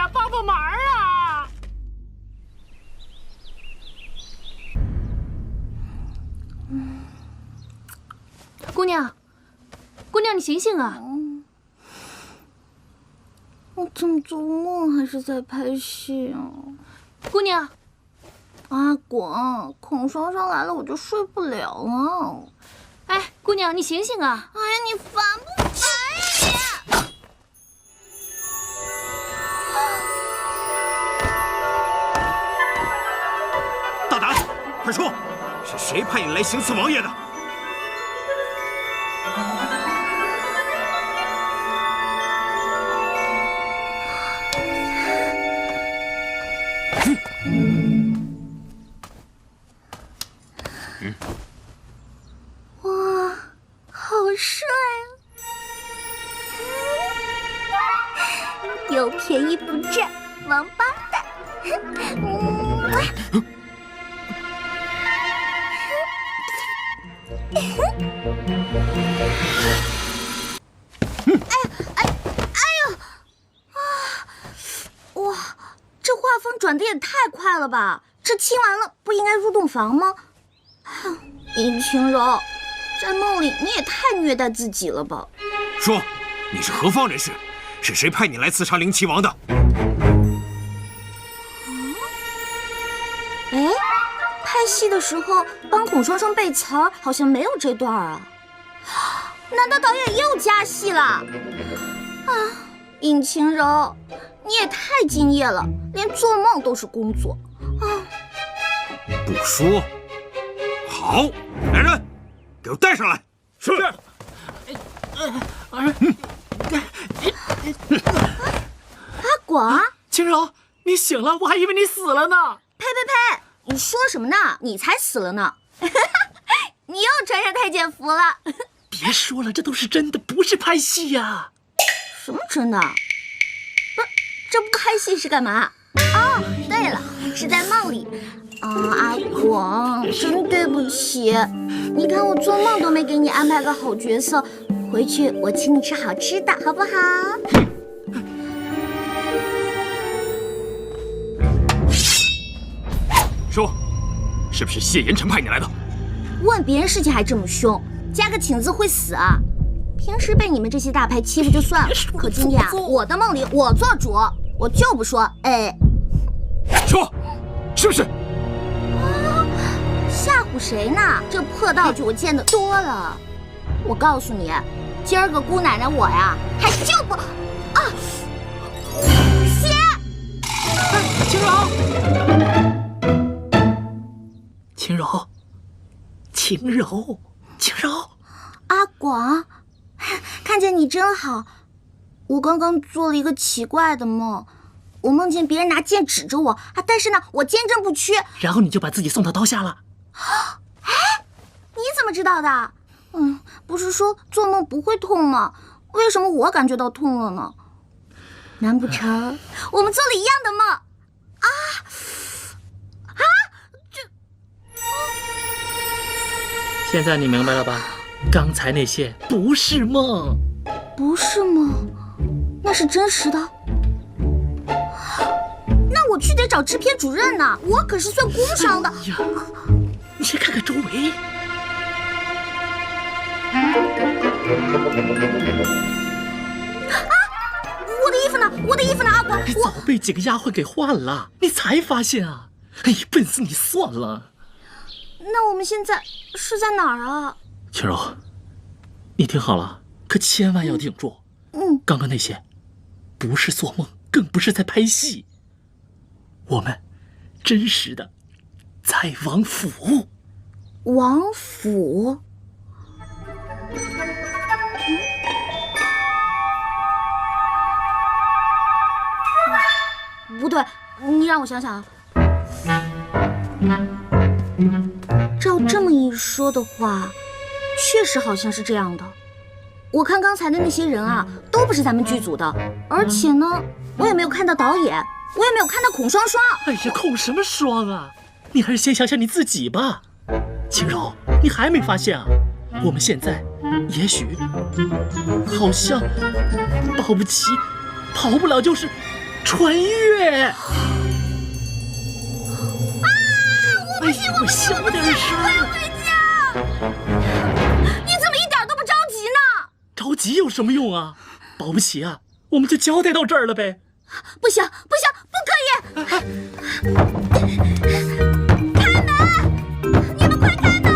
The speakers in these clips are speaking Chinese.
呀，帮帮忙啊！姑娘，姑娘，你醒醒啊！我怎么做梦还是在拍戏啊？姑娘，阿广，孔双双来了我就睡不了了。哎，姑娘，你醒醒啊！哎呀，你烦不烦呀你？大胆，快说，是谁派你来行刺王爷的？哇，好帅啊！有便宜不占，王八蛋！哇，这画风转的也太快了吧！这亲完了不应该入洞房吗？尹晴柔，在梦里你也太虐待自己了吧！说，你是何方人士？是谁派你来刺杀灵齐王的？哎，拍戏的时候帮孔双双背词儿，好像没有这段啊。难道导演又加戏了？啊，尹晴柔，你也太敬业了，连做梦都是工作啊！不说。好，来人，给我带上来。是。阿广，晴柔，你醒了，我还以为你死了呢。呸！你说什么呢？你才死了呢！你又穿上太监服了。别说了，这都是真的，不是拍戏呀。什么真的？不是，这不拍戏是干嘛？哦，对了，是在梦里。阿广，真对不起，你看我做梦都没给你安排个好角色，回去我请你吃好吃的，好不好？说，是不是谢言辰派你来的？问别人事情还这么凶，加个请字会死啊！平时被你们这些大牌欺负就算了，可今天啊，我的梦里我做主，我就不说哎。说，是不是？吓唬谁呢？这破道具我见得多了。我告诉你，今儿个姑奶奶我呀，还就不啊！血！晴柔，晴柔，晴柔，晴柔，阿广，看见你真好。我刚刚做了一个奇怪的梦，我梦见别人拿剑指着我啊，但是呢，我坚贞不屈。然后你就把自己送到刀下了。哎，你怎么知道的？不是说做梦不会痛吗？为什么我感觉到痛了呢？难不成我们做了一样的梦？现在你明白了吧？刚才那些不是梦，不是梦，那是真实的。那我去得找制片主任呢，我可是算工伤的。哎呀，你先看看周围。我的衣服呢？我的衣服呢？阿广，你早被几个丫鬟给换了，你才发现啊！哎，笨死你算了。那我们现在是在哪儿啊？晴柔，你听好了，可千万要顶住。刚刚那些不是做梦，更不是在拍戏，我们真实的在王府。王府？不对，你让我想想啊。照这么一说的话，确实好像是这样的。我看刚才的那些人啊，都不是咱们剧组的，而且呢，我也没有看到导演，我也没有看到孔双双。哎呀，孔什么双啊？你还是先想想你自己吧。晴柔，你还没发现啊？我们现在也许好像保不齐，跑不了就是穿越！啊！我不行，我小点声！我要回家！你怎么一点都不着急呢？着急有什么用啊？保不齐啊，我们就交代到这儿了呗。不行，不可以！开门！你们快开门！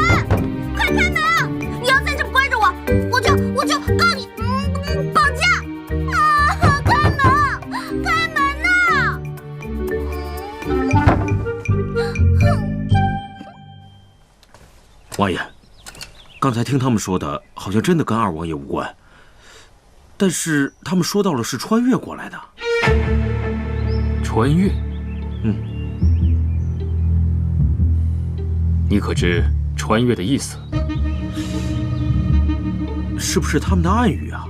快开门！你要再这么关着我，我就告你绑架！啊！开门！开门呐！王爷，刚才听他们说的，好像真的跟二王爷无关。但是他们说到了是穿越过来的。穿越？你可知穿越的意思？是不是他们的暗语啊？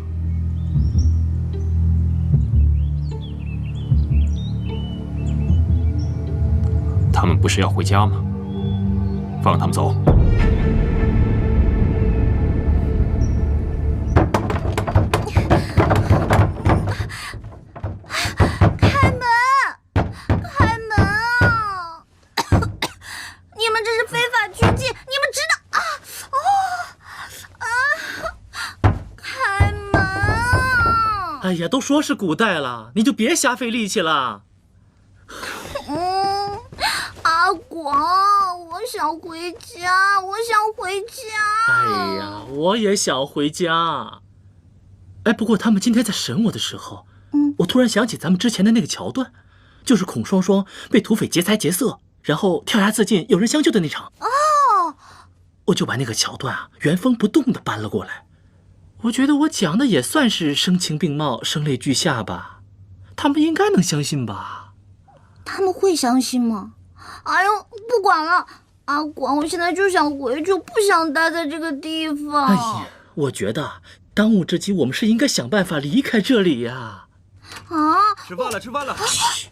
他们不是要回家吗？放他们走。哎呀，都说是古代了，你就别瞎费力气了。阿广，我想回家，我想回家。哎呀，我也想回家。哎，不过他们今天在审我的时候，我突然想起咱们之前的那个桥段，就是孔双双被土匪劫财劫色，然后跳崖自尽，有人相救的那场。哦，我就把那个桥段啊原封不动的搬了过来。我觉得我讲的也算是声情并茂、声泪俱下吧，他们应该能相信吧？他们会相信吗？哎呦，不管了，阿广，我现在就想回去，我不想待在这个地方。哎呀，我觉得当务之急，我们是应该想办法离开这里呀。啊！吃饭了，吃饭了。嘘。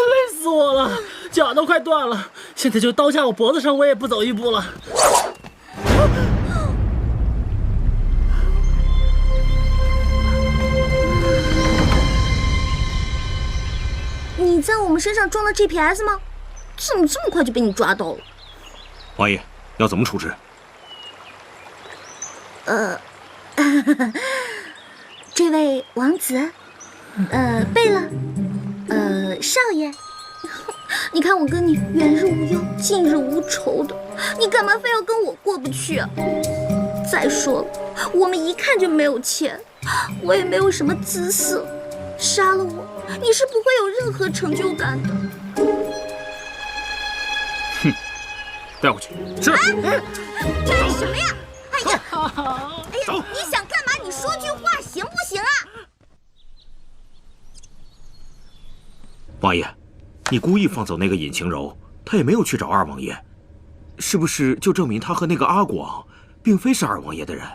累死我了，脚都快断了，现在就刀架我脖子上，我也不走一步了。你在我们身上装了 GPS 吗？怎么这么快就被你抓到了？王爷，要怎么处置？这位王子，贝勒，少爷，你看我跟你远日无忧，近日无愁的，你干嘛非要跟我过不去啊？再说了，我们一看就没有钱，我也没有什么姿色，杀了我，你是不会有任何成就感的。哼，带回去。是。这是什么呀？哎呀，你想干嘛？你说句话行不行啊？王爷，你故意放走那个尹晴柔，他也没有去找二王爷，是不是就证明他和那个阿广并非是二王爷的人？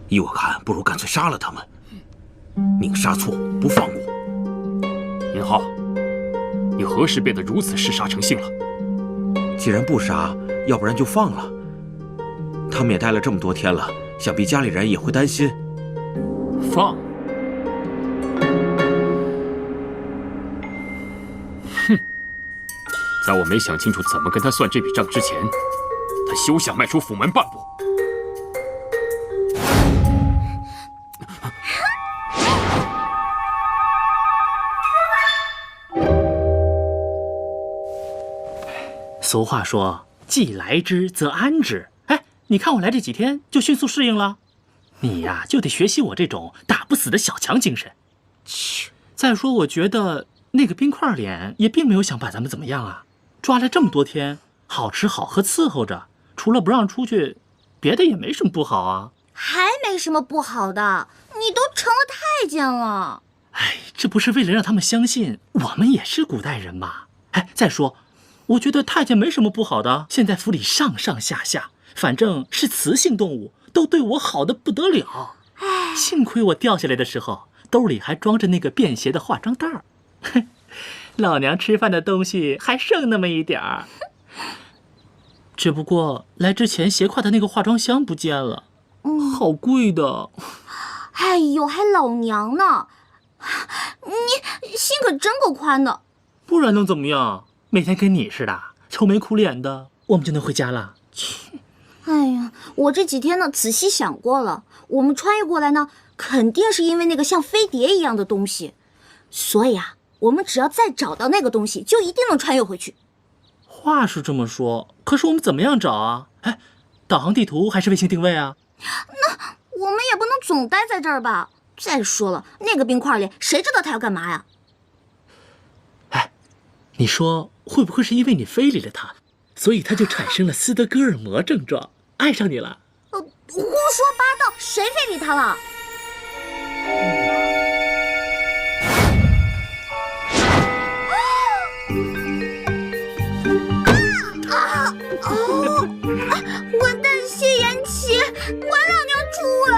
依我看，不如干脆杀了他们，宁杀错不放过。尹浩，你何时变得如此嗜杀成性了？既然不杀，要不然就放了。他们也待了这么多天了，想必家里人也会担心。放？哼！在我没想清楚怎么跟他算这笔账之前，他休想迈出府门半步。俗话说，既来之则安之。哎，你看我来这几天就迅速适应了，你呀就得学习我这种打不死的小强精神。再说，我觉得那个冰块脸也并没有想把咱们怎么样啊，抓来这么多天，好吃好喝伺候着，除了不让出去，别的也没什么不好啊。还没什么不好的，你都成了太监了。哎，这不是为了让他们相信我们也是古代人吗？哎，再说，我觉得太监没什么不好的。现在府里上上下下，反正是雌性动物，都对我好的不得了。哎，幸亏我掉下来的时候，兜里还装着那个便携的化妆袋儿。老娘吃饭的东西还剩那么一点儿。只不过来之前斜挎的那个化妆箱不见了，好贵的。哎呦，还老娘呢！你心可真够宽的。不然能怎么样？每天跟你似的，愁眉苦脸的，我们就能回家了。切！哎呀，我这几天呢仔细想过了，我们穿越过来呢，肯定是因为那个像飞碟一样的东西，所以啊，我们只要再找到那个东西，就一定能穿越回去。话是这么说，可是我们怎么样找啊？哎，导航地图还是卫星定位啊？那我们也不能总待在这儿吧？再说了，那个冰块里，谁知道他要干嘛呀？哎，你说会不会是因为你非礼了他，所以他就产生了斯德哥尔摩症状，爱上你了？胡说八道，谁非礼他了？混蛋谢延琪，管老娘主啊！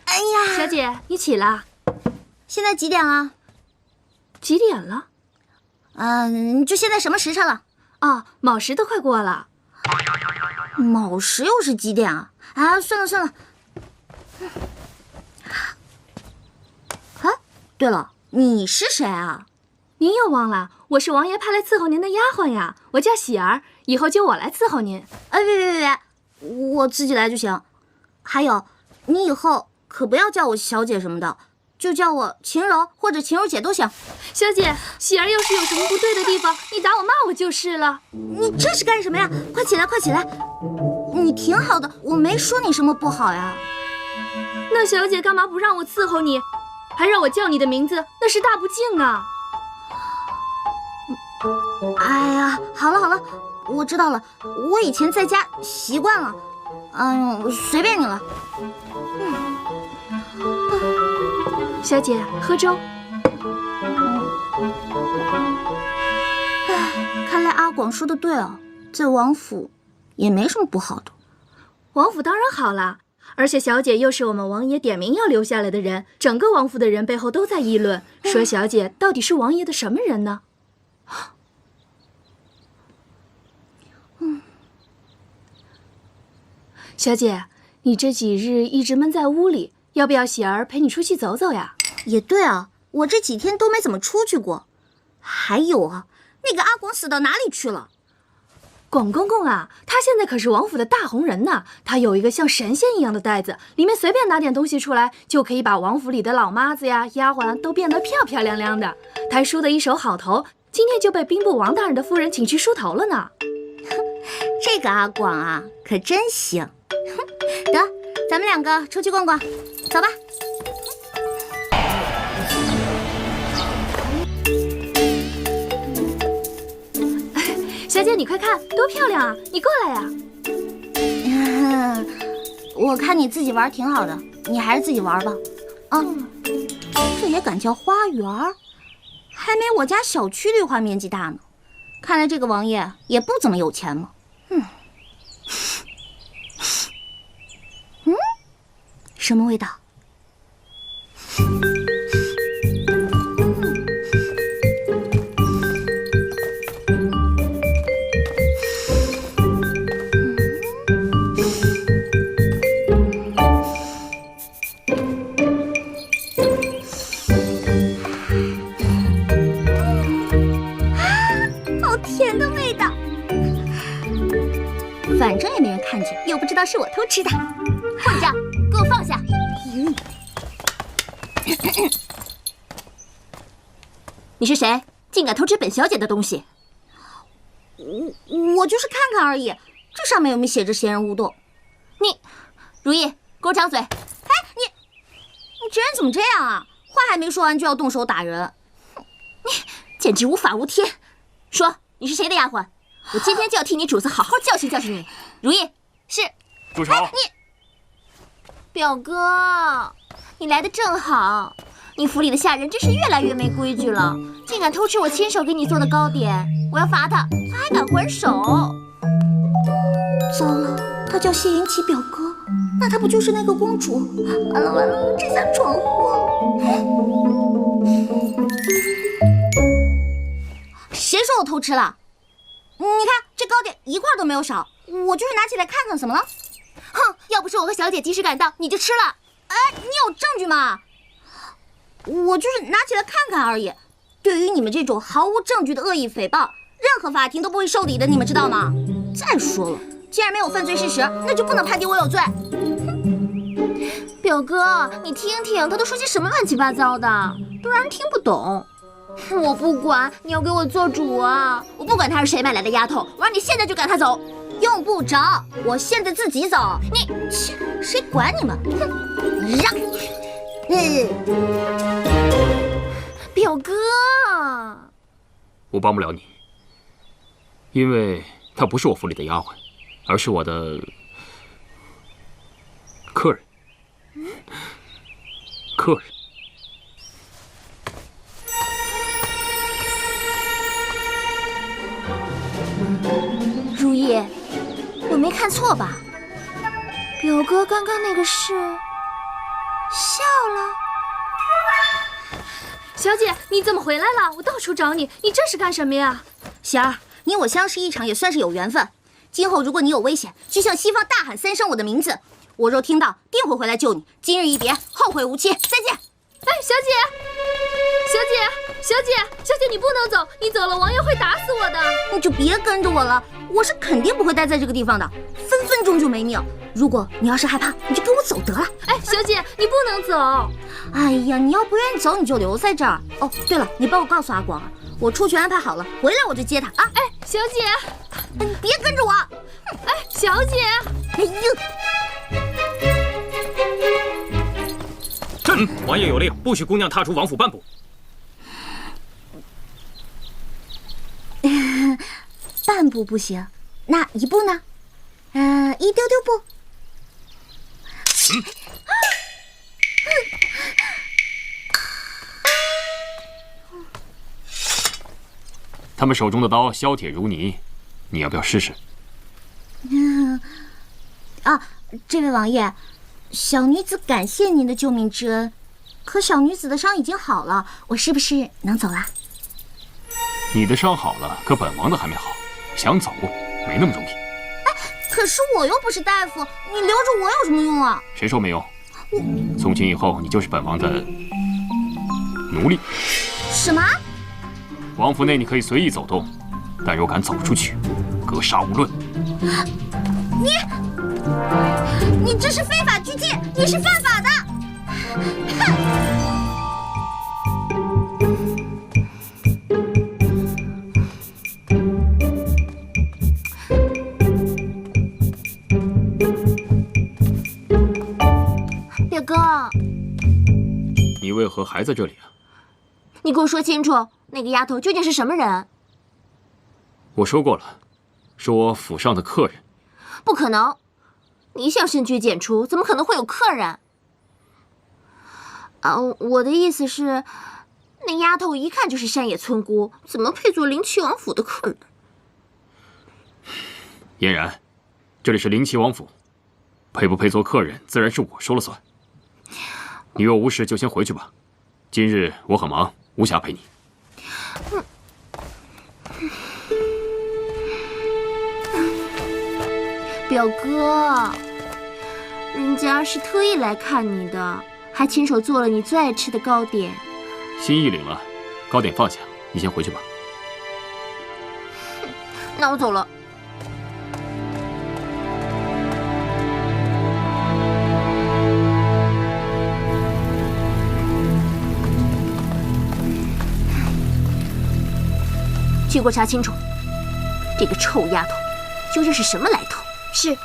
哎呀，小姐，你起了？现在几点了？几点了？就现在什么时辰了？哦，卯时都快过了。卯时又是几点啊？啊，算了算了。啊，对了，你是谁啊？您又忘了，我是王爷派来伺候您的丫鬟呀，我叫喜儿，以后就我来伺候您。别，我自己来就行。还有，你以后可不要叫我小姐什么的，就叫我晴柔或者晴柔姐都行。小姐，喜儿要是有什么不对的地方，你打我骂我就是了。你这是干什么呀？快起来，快起来！你挺好的，我没说你什么不好呀。那小姐干嘛不让我伺候你，还让我叫你的名字？那是大不敬啊！哎呀，好了，我知道了，我以前在家习惯了。哎呦，随便你了。小姐，喝粥。看来阿广说的对啊，在王府也没什么不好的。王府当然好了，而且小姐又是我们王爷点名要留下来的人，整个王府的人背后都在议论，说小姐到底是王爷的什么人呢？小姐，你这几日一直闷在屋里，要不要喜儿陪你出去走走呀？也对啊，我这几天都没怎么出去过。还有啊，那个阿广死到哪里去了？广公公啊，他现在可是王府的大红人呢。他有一个像神仙一样的袋子，里面随便拿点东西出来，就可以把王府里的老妈子呀、丫鬟都变得漂漂亮亮的。他还梳得一手好头，今天就被兵部王大人的夫人请去梳头了呢。这个阿广啊，可真行。得，咱们两个出去逛逛，走吧。小姐，你快看，多漂亮啊！你过来呀。我看你自己玩挺好的，你还是自己玩吧。这也敢叫花园？还没我家小区绿化面积大呢。看来这个王爷也不怎么有钱了。什么味道？好甜的味道。反正也没人看见，又不知道是我偷吃的。混账！给我放下！你是谁？竟敢偷吃本小姐的东西？我就是看看而已，这上面有没有写着闲人勿动？你，如意，给我张嘴！哎，你这人怎么这样啊？话还没说完就要动手打人，你简直无法无天！说你是谁的丫鬟？我今天就要替你主子好好教训教训你。如意，是。住手！表哥，你来的正好。你府里的下人真是越来越没规矩了，竟敢偷吃我亲手给你做的糕点，我要罚他，他还敢还手。糟了，他叫谢云奇表哥，那他不就是那个公主？完了完了，这下闯祸了。谁说我偷吃了？你看这糕点一块都没有少，我就是拿起来看看，怎么了？哼，要不是我和小姐及时赶到，你就吃了。哎，你有证据吗？我就是拿起来看看而已。对于你们这种毫无证据的恶意诽谤，任何法庭都不会受理的，你们知道吗？再说了，既然没有犯罪事实，那就不能判定我有罪。表哥，你听听，他都说些什么乱七八糟的，都让人听不懂。我不管，你要给我做主啊！我不管他是谁买来的丫头，我让你现在就赶他走。用不着，我现在自己走。你，谁管你们？哼，让。表哥，我帮不了你，因为她不是我府里的丫鬟，而是我的客人。客人。如意，我没看错吧？表哥刚刚那个是笑了。小姐，你怎么回来了？我到处找你，你这是干什么呀？贤儿，你我相识一场也算是有缘分。今后如果你有危险，就向西方大喊3声我的名字，我若听到，定会回来救你。今日一别，后会无期，再见。哎，小姐，你不能走，你走了，王爷会打死我的。你就别跟着我了，我是肯定不会待在这个地方的，分分钟就没命。如果你要是害怕，你就跟我走得了。哎，小姐，你不能走。哎呀，你要不愿意走，你就留在这儿。哦，对了，你帮我告诉阿广，我出去安排好了，回来我就接他啊。哎，小姐，你别跟着我。哎，小姐，哎呦。王爷有令，不许姑娘踏出王府半步。半步不行，那一步呢？一丢丢步。他们手中的刀削铁如泥，你要不要试试？这位王爷，小女子感谢您的救命之恩，可小女子的伤已经好了，我是不是能走了？你的伤好了，可本王的还没好，想走没那么容易。可是我又不是大夫，你留着我有什么用啊？谁说没用？从今以后，你就是本王的奴隶。什么？王府内你可以随意走动，但若敢走出去，格杀无论。你这是非法拘禁，你是犯法的！表哥，你为何还在这里啊？你给我说清楚，那个丫头究竟是什么人？我说过了，是我府上的客人。不可能，你想深居简出，怎么可能会有客人？我的意思是，那丫头一看就是山野村姑，怎么配做灵齐王府的客人？嫣然，这里是灵齐王府，配不配做客人，自然是我说了算。你若无事就先回去吧，今日我很忙，无暇陪你。表哥，人家是特意来看你的，还亲手做了你最爱吃的糕点。心意领了，糕点放下，你先回去吧。那我走了。去给我查清楚，这个臭丫头究竟是什么来头？是。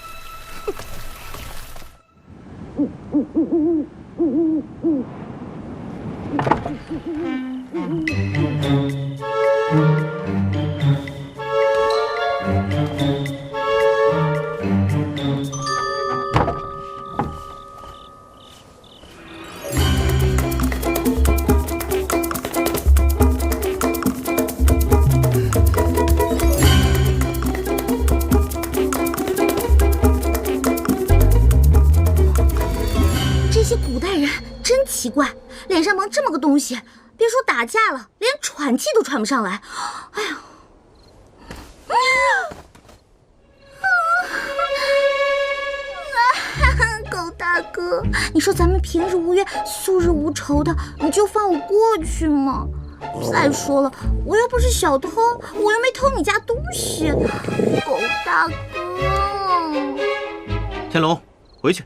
这些古代人真奇怪，脸上蒙这么个东西，别说打架了，连喘气都喘不上来。哎呀！狗大哥，你说咱们平日无冤，素日无仇的，你就放我过去吗？再说了，我又不是小偷，我又没偷你家东西。狗大哥，天龙，回去。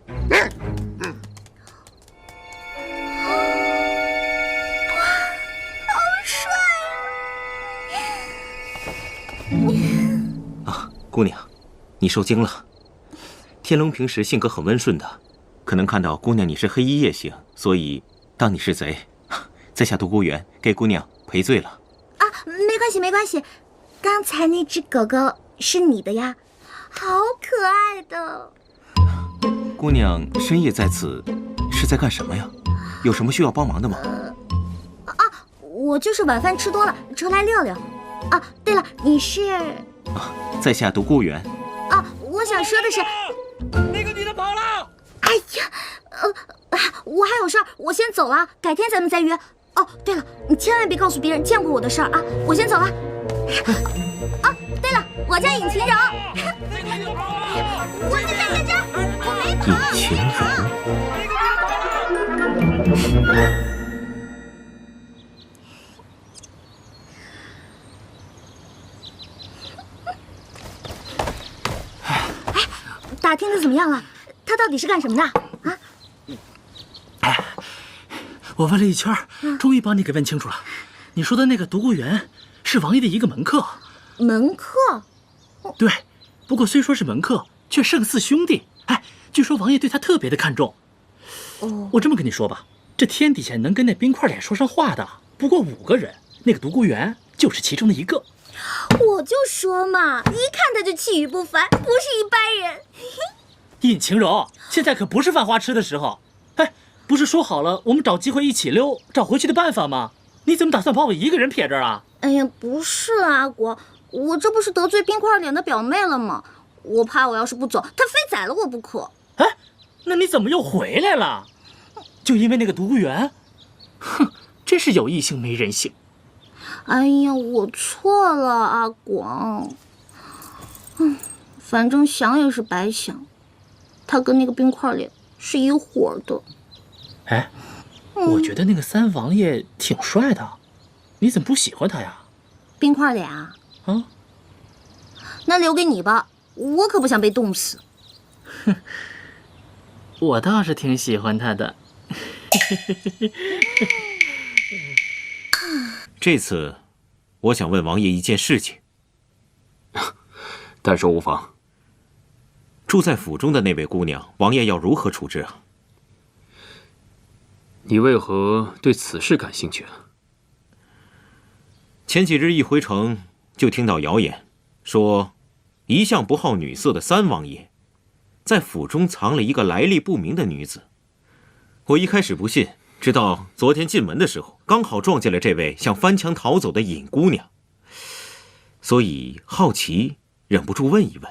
姑娘，你受惊了。天龙平时性格很温顺的，可能看到姑娘你是黑衣夜行，所以当你是贼，在下独孤远给姑娘赔罪了。啊，没关系没关系，刚才那只狗狗是你的呀，好可爱的。姑娘深夜在此是在干什么呀？有什么需要帮忙的吗？我就是晚饭吃多了，出来溜溜。啊，对了，你是？在下独孤远。我想说的是，那个女的跑了。哎呀，我还有事儿，我先走了，改天咱们再约。哦，对了，你千万别告诉别人见过我的事儿啊！我先走了。对了，我叫尹晴柔。我在这，我没跑。尹晴柔。打听的怎么样了？他到底是干什么的啊？我问了一圈，终于帮你给问清楚了。你说的那个独孤远是王爷的一个门客。门客？对，不过虽说是门客，却胜似兄弟。据说王爷对他特别的看重。我这么跟你说吧，这天底下能跟那冰块脸说上话的不过5个人，那个独孤远就是其中的一个。我就说嘛，一看他就气宇不凡，不是一般人。尹晴柔，现在可不是犯花痴的时候。不是说好了我们找机会一起溜，找回去的办法吗？你怎么打算把我一个人撇这儿啊？哎呀，不是啊，阿国，我这不是得罪冰块脸的表妹了吗？我怕我要是不走，他非宰了我不可。那你怎么又回来了？就因为那个独孤远？哼，真是有异性没人性。哎呀，我错了，阿广。反正想也是白想，他跟那个冰块脸是一伙的。我觉得那个三王爷挺帅的，你怎么不喜欢他呀？冰块脸啊？那留给你吧，我可不想被冻死。哼，我倒是挺喜欢他的。这次，我想问王爷一件事情。但说无妨。住在府中的那位姑娘，王爷要如何处置啊？你为何对此事感兴趣啊？前几日一回城，就听到谣言，说一向不好女色的三王爷，在府中藏了一个来历不明的女子。我一开始不信，直到昨天进门的时候，刚好撞见了这位想翻墙逃走的尹姑娘，所以好奇，忍不住问一问。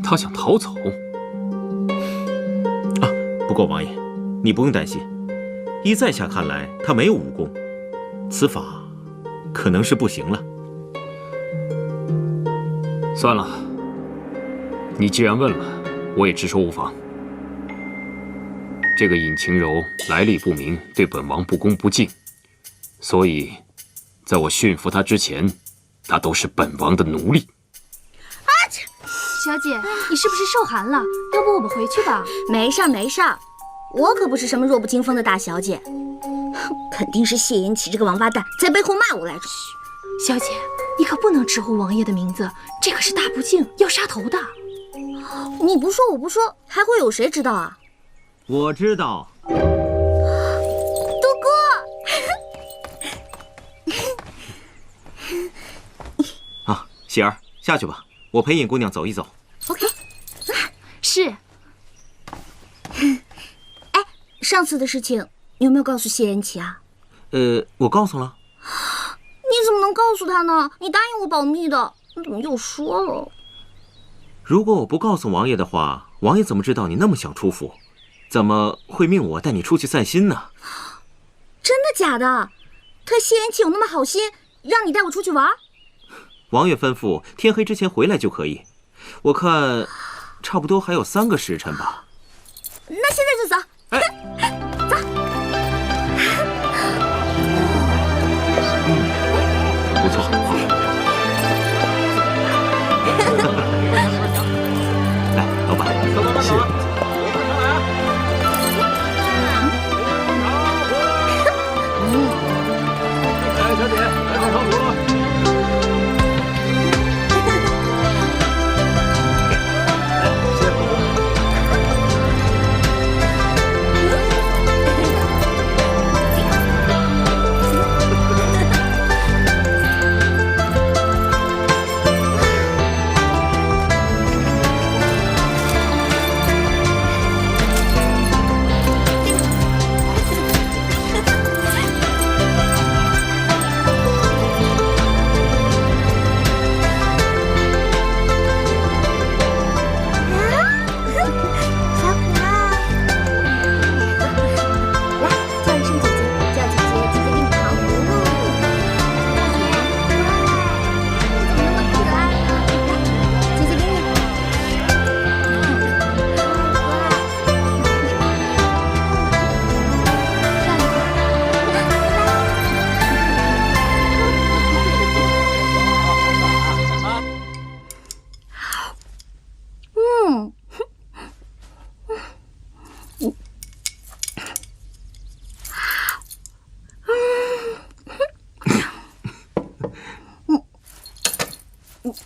她想逃走？不过王爷，你不用担心，依在下看来，她没有武功，此法可能是不行了。算了，你既然问了，我也直说无妨。这个尹晴柔来历不明，对本王不恭不敬，所以，在我驯服她之前，她都是本王的奴隶。小姐，你是不是受寒了？要不我们回去吧？没事儿没事儿，我可不是什么弱不禁风的大小姐，肯定是谢延启这个王八蛋在背后骂我来着。小姐，你可不能直呼王爷的名字，这可是大不敬，要杀头的。你不说我不说，还会有谁知道啊？我知道。杜哥。啊，喜儿，下去吧，我陪尹姑娘走一走。OK。是。哎，上次的事情你有没有告诉谢言齐啊？我告诉了。你怎么能告诉他呢？你答应我保密的，你怎么又说了？如果我不告诉王爷的话，王爷怎么知道你那么想出府？怎么会命我带你出去散心呢？真的假的？他谢言齐有那么好心，让你带我出去玩？王爷吩咐天黑之前回来就可以。我看，差不多还有3个时辰吧。那现在就走。哎，走。不错。来，老板，是。来，小姐，来套糖葫芦。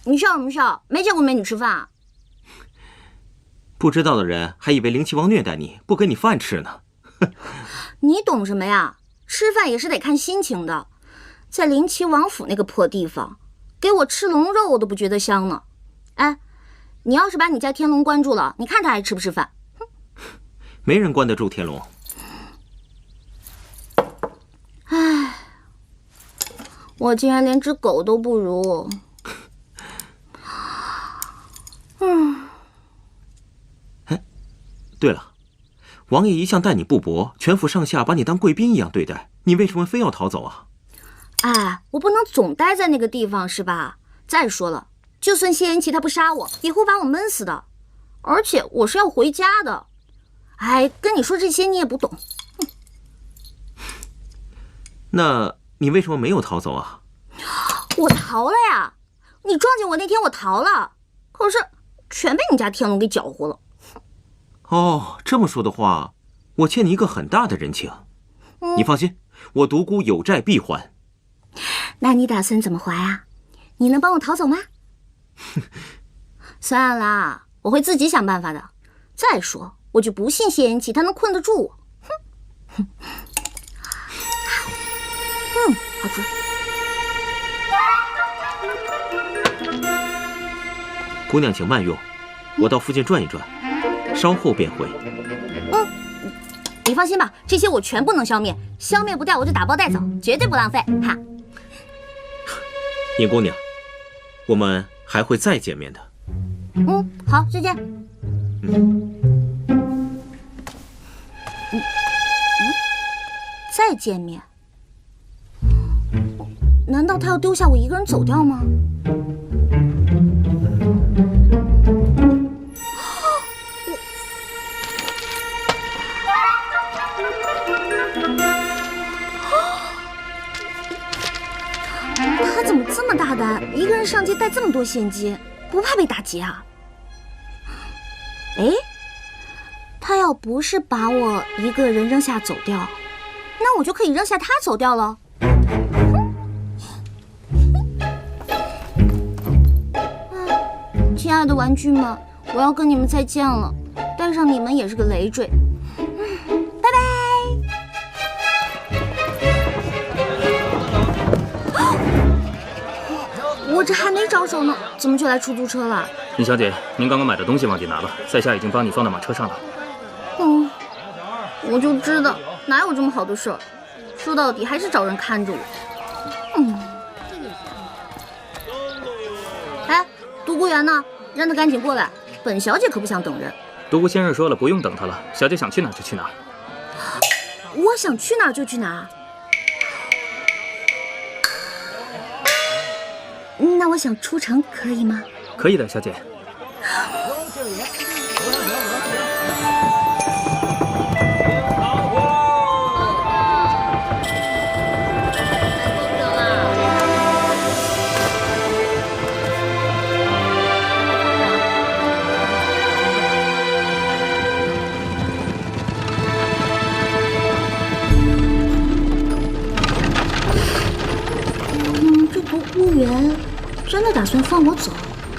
你笑什么笑？没见过美女吃饭啊？不知道的人还以为灵齐王虐待你，不给你饭吃呢。你懂什么呀？吃饭也是得看心情的。在灵齐王府那个破地方，给我吃龙肉我都不觉得香呢。哎，你要是把你家天龙关住了，你看他还吃不吃饭？没人关得住天龙。唉，我竟然连只狗都不如。哎，对了，王爷一向待你不薄，全府上下把你当贵宾一样对待，你为什么非要逃走啊？哎，我不能总待在那个地方是吧？再说了，就算谢言齐他不杀我，也会把我闷死的。而且我是要回家的。哎，跟你说这些你也不懂。那你为什么没有逃走啊？我逃了呀！你撞见我那天我逃了，可是全被你家天龙给搅和了。哦，这么说的话，我欠你一个很大的人情。你放心，我独孤有债必还。那你打算怎么还啊？你能帮我逃走吗？算了，我会自己想办法的。再说，我就不信谢言齐他能困得住我。哼！好吃。姑娘请慢用，我到附近转一转，稍后便回。你放心吧，这些我全部能消灭，消灭不掉我就打包带走，绝对不浪费。哈！尹姑娘，我们还会再见面的。好，再见。再见面？难道他要丢下我一个人走掉吗？他怎么这么大胆，一个人上街带这么多现金，不怕被打劫啊？哎，他要不是把我一个人扔下走掉，那我就可以扔下他走掉了。亲爱的玩具们，我要跟你们再见了，带上你们也是个累赘。拜拜。我这还没着手呢，怎么就来出租车了？林小姐，您刚刚买的东西忘记拿了，在下已经帮你放到马车上了。我就知道，哪有这么好的事儿？说到底还是找人看着我。哎，独孤园呢？让他赶紧过来，本小姐可不想等人。独孤先生说了，不用等他了，小姐想去哪儿就去哪儿。我想去哪儿就去哪儿。那我想出城可以吗？可以的，小姐。这独孤园真的打算放我走？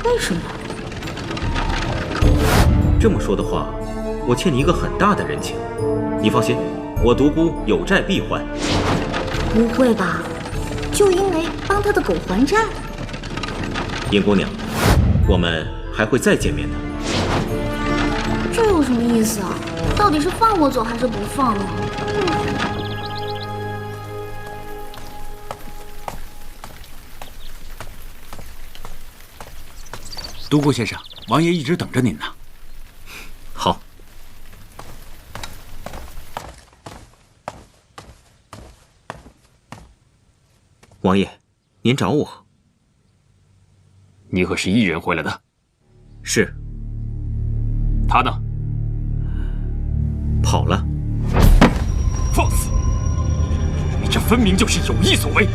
为什么？这么说的话，我欠你一个很大的人情。你放心，我独孤有债必还。不会吧？就因为帮他的狗还债？尹姑娘，我们还会再见面的。这有什么意思啊？到底是放我走还是不放呢？独孤先生，王爷一直等着您呢。好。王爷，您找我？你可是一人回来的？是。他呢？跑了。放肆！你这分明就是有意所为。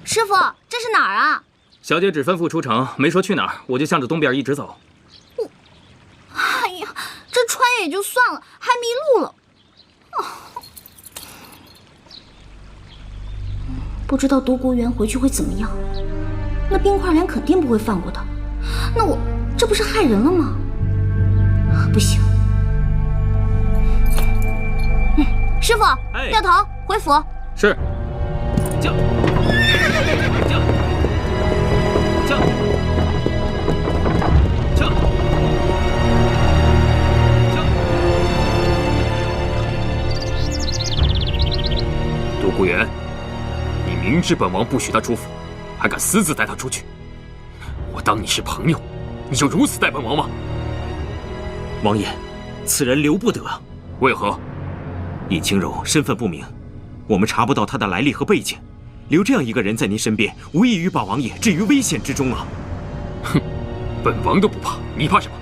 师傅，这是哪儿啊？小姐只吩咐出城，没说去哪儿，我就向着东边一直走。哎呀，这穿也就算了，还迷路了。不知道独孤园回去会怎么样？那冰块莲肯定不会放过他。那我这不是害人了吗？不行。师傅，掉头回府。是。驾！独孤园，你明知本王不许他出府，还敢私自带他出去？我当你是朋友，你就如此待本王吗？王爷，此人留不得。为何？尹清柔身份不明，我们查不到他的来历和背景，留这样一个人在您身边，无异于把王爷置于危险之中啊！哼，本王都不怕，你怕什么？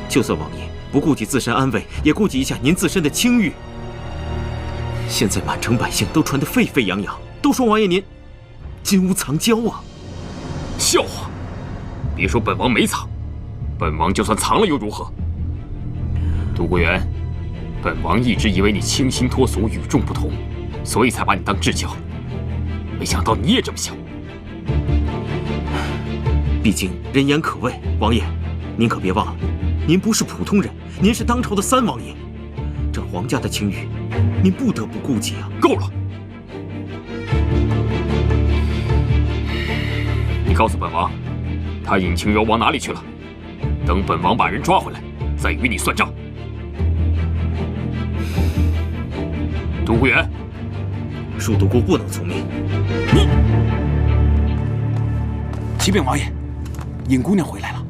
就算王爷不顾及自身安危，也顾及一下您自身的清誉。现在满城百姓都传得沸沸扬扬，都说王爷您金屋藏娇啊！笑话！别说本王没藏，本王就算藏了又如何？独孤园，本王一直以为你清新脱俗、与众不同，所以才把你当至交。没想到你也这么想。毕竟人言可畏，王爷，您可别忘了，您不是普通人，您是当朝的三王爷，这皇家的清誉，您不得不顾及啊！够了！你告诉本王，他尹清柔往哪里去了？等本王把人抓回来，再与你算账。独孤园，恕独孤不能从命。你，启禀王爷，尹姑娘回来了。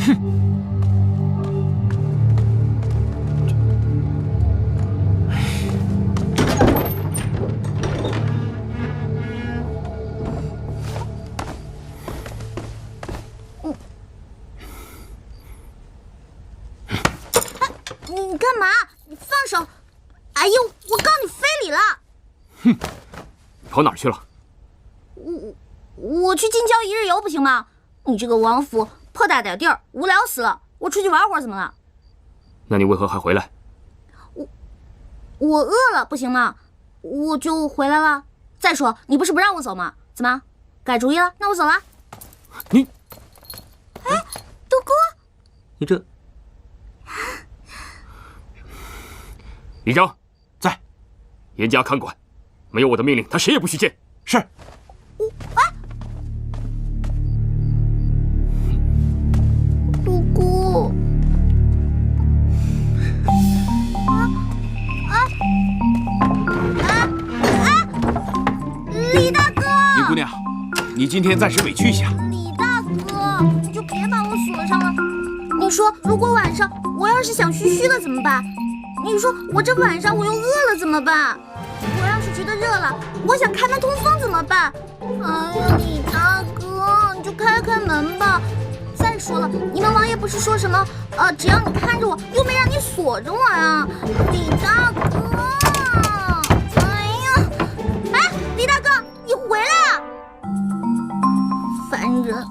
哼！你干嘛？你放手！哎呦，我告你非礼了！哼，跑哪儿去了？我去近郊一日游不行吗？你这个王府破大点地儿，无聊死了。我出去玩会儿怎么了？那你为何还回来？我饿了不行吗？我就回来了。再说你不是不让我走吗？怎么改主意了？那我走了。你，哎，独孤，你这李章在，严加看管，没有我的命令，他谁也不许见。是。独孤，李大哥，尹姑娘，你今天暂时委屈一下。李大哥，你就别把我锁上了。你说，如果晚上我要是想嘘嘘了怎么办？你说我这晚上我又饿了怎么办？我要是觉得热了，我想开门通风怎么办？哎呀，李大哥，你就开开门吧。再说了，你们王爷不是说什么只要你看着我，又没让你锁着我呀，李大哥。哎呀，哎，李大哥，你回来啊！烦人！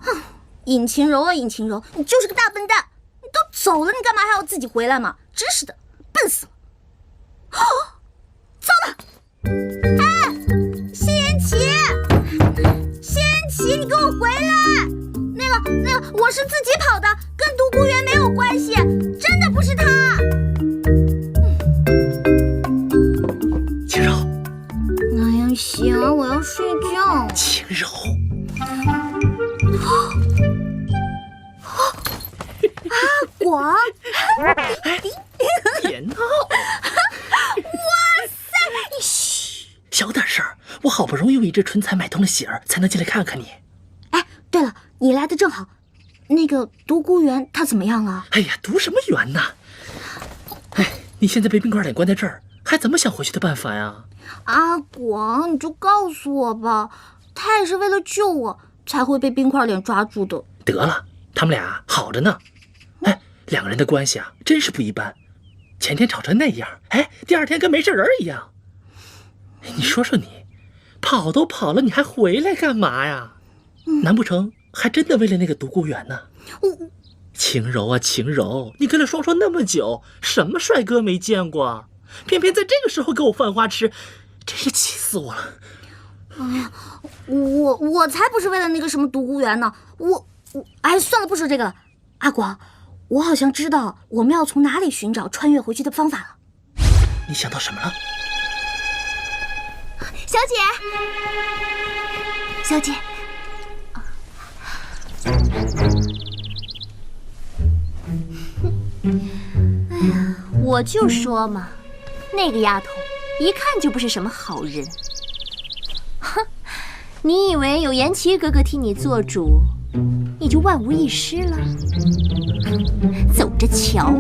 哼，尹晴柔啊，尹晴柔，你就是个大笨蛋！你都走了，你干嘛还要自己回来嘛？真是的，笨死了！哦，糟了！哎，谢言齐，谢言齐，你给我回来！那个，我是自己跑的，跟独孤园没有关系，真的不是他。晴柔，哎呀，行，我要睡觉。晴柔，阿广，别闹！哇塞，你嘘，小点声，我好不容易为这春菜买通了喜儿，才能进来看看你。哎，对了，你来的正好。那个独孤园他怎么样了？哎呀，独什么园呢？哎，你现在被冰块脸关在这儿，还怎么想回去的办法呀？阿广，你就告诉我吧，他也是为了救我才会被冰块脸抓住的。得了，他们俩好着呢。哎，两个人的关系啊，真是不一般。前天吵成那样，哎，第二天跟没事人一样。你说说你，跑都跑了，你还回来干嘛呀？难不成还真的为了那个独孤园呢？晴柔啊，晴柔，你跟了双双那么久，什么帅哥没见过？偏偏在这个时候给我犯花痴，真是气死我了！哎呀，我才不是为了那个什么独孤园呢！哎，算了，不说这个了。阿广，我好像知道我们要从哪里寻找穿越回去的方法了。你想到什么了？小姐，小姐。哎呀，我就说嘛，那个丫头一看就不是什么好人。哼，你以为有言齐哥哥替你做主，你就万无一失了？走着瞧。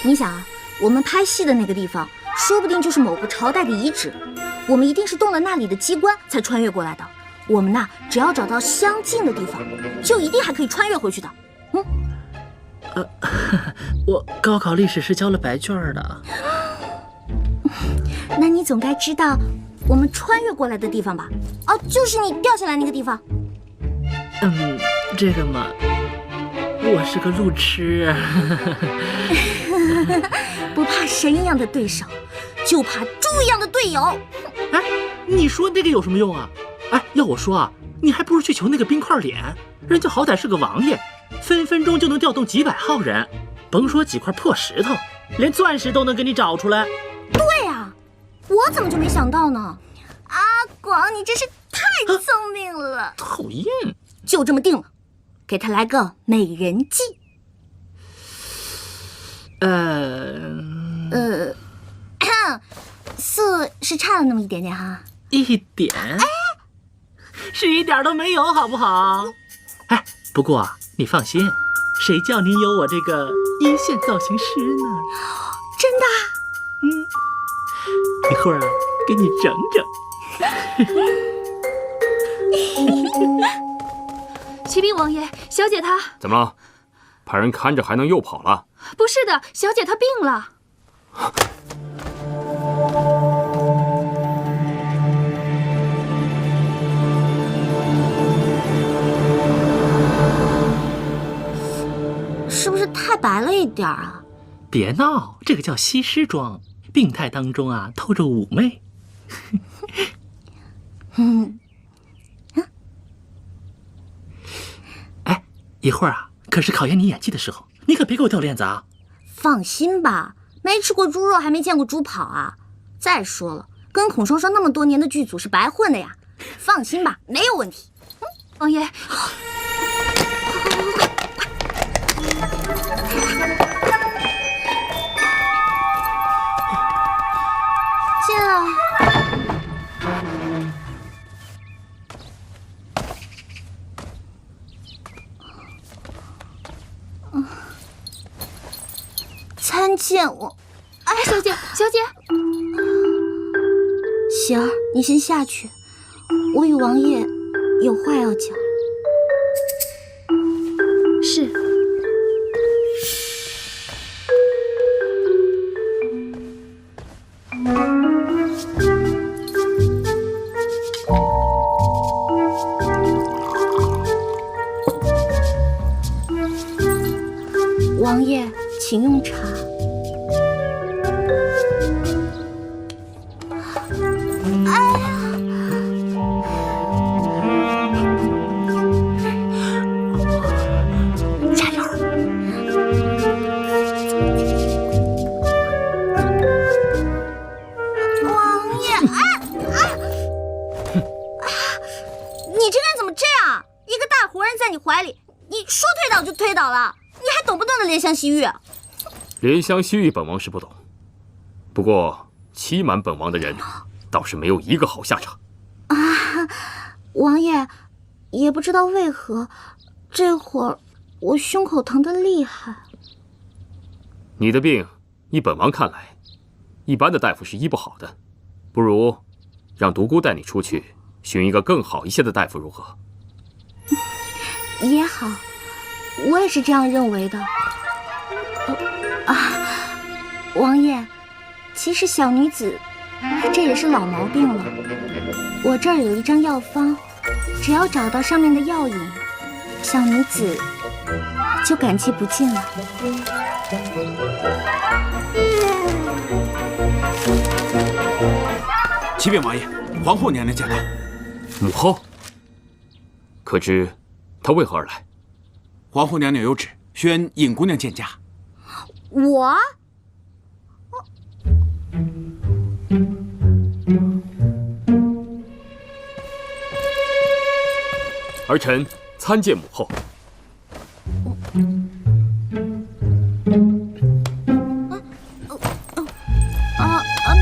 你想啊，我们拍戏的那个地方，说不定就是某个朝代的遗址，我们一定是动了那里的机关才穿越过来的。我们呐，只要找到相近的地方，就一定还可以穿越回去的。我高考历史是交了白卷的。那你总该知道我们穿越过来的地方吧？哦，就是你掉下来那个地方。这个嘛，我是个路痴。不怕神一样的对手，就怕猪一样的队友。哎，你说那个有什么用啊？哎，要我说啊，你还不如去求那个冰块脸，人家好歹是个王爷，分分钟就能调动几百号人，甭说几块破石头，连钻石都能给你找出来。对啊，我怎么就没想到呢？阿广，你真是太聪明了。讨厌，就这么定了，给他来个美人计。色是差了那么一点点哈。一点？哎，是一点都没有，好不好？哎，不过啊，你放心，谁叫你有我这个一线造型师呢？真的？一会儿啊，给你整整。启禀王爷，小姐她怎么了？派人看着还能又跑了？不是的，小姐她病了。太白了一点啊。别闹，这个叫西施妆，病态当中啊透着妩媚。哎，一会儿啊，可是考验你演技的时候，你可别给我掉链子啊！放心吧，没吃过猪肉还没见过猪跑啊。再说了，跟孔双双那么多年的剧组是白混的呀。放心吧，没有问题。王爷，进来。参见我。哎，小姐，小姐，喜儿，你先下去，我与王爷有话要讲。是。王爷，请用茶。怜香惜玉啊！怜香惜玉，本王是不懂。不过欺瞒本王的人，倒是没有一个好下场。啊，王爷，也不知道为何，这会儿我胸口疼得厉害。你的病，依本王看来，一般的大夫是医不好的，不如让独孤带你出去寻一个更好一些的大夫，如何？也好，我也是这样认为的。王爷，其实小女子这也是老毛病了。我这儿有一张药方，只要找到上面的药引，小女子就感激不尽了。启禀王爷，皇后娘娘驾到。母后，可知她为何而来？皇后娘娘有旨，宣尹姑娘见驾。我？儿臣参见母后。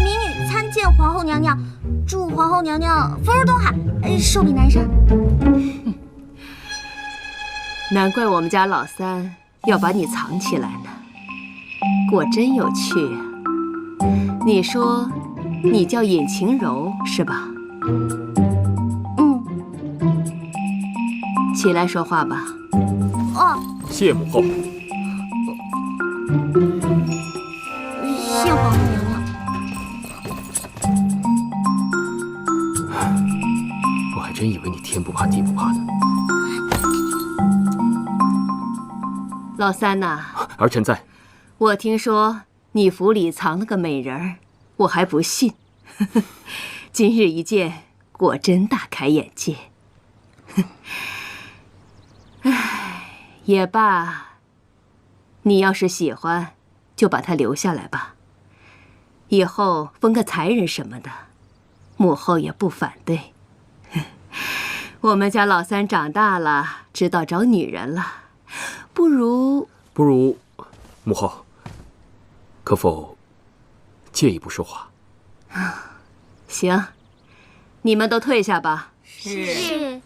民女参见皇后娘娘，祝皇后娘娘福如东海，寿比南山。难怪我们家老三要把你藏起来呢，果真有趣啊！你说你叫尹晴柔是吧？起来说话吧。哦，谢母后。谢皇后娘娘。我还真以为你天不怕地不怕的。老三呐，儿臣在。我听说你府里藏了个美人儿，我还不信。今日一见，果真大开眼界。唉，也罢，你要是喜欢，就把她留下来吧。以后封个才人什么的，母后也不反对。我们家老三长大了，知道找女人了，不如，母后，可否借一步说话？行，你们都退下吧。是。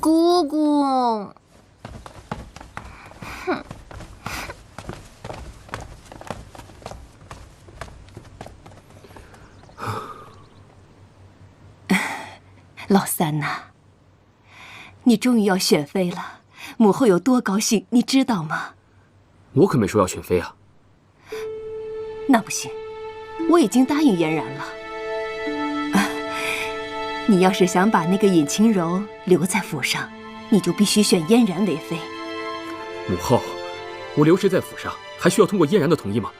姑姑，哼。老三呐，你终于要选妃了，母后有多高兴，你知道吗？我可没说要选妃啊。那不行，我已经答应嫣然了。你要是想把那个尹晴柔留在府上，你就必须选嫣然为妃。母后，我留职在府上，还需要通过嫣然的同意吗？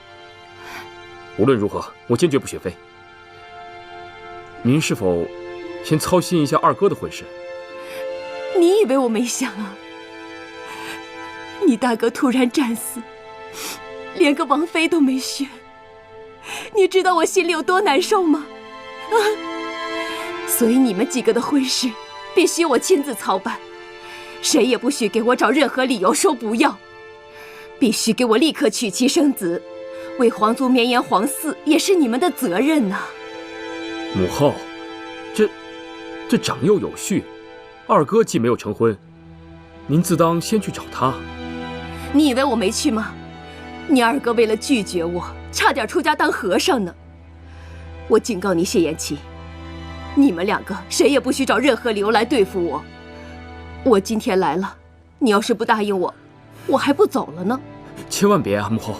无论如何，我坚决不选妃。您是否先操心一下二哥的婚事？你以为我没想啊？你大哥突然战死，连个王妃都没选，你知道我心里有多难受吗？啊！所以你们几个的婚事必须我亲自操办，谁也不许给我找任何理由说不要，必须给我立刻娶妻生子，为皇族绵延皇嗣也是你们的责任呐。母后，这长幼有序，二哥既没有成婚，您自当先去找他。你以为我没去吗？你二哥为了拒绝我，差点出家当和尚呢。我警告你谢延琪，你们两个谁也不许找任何理由来对付我。我今天来了，你要是不答应我，我还不走了呢。千万别啊，母后，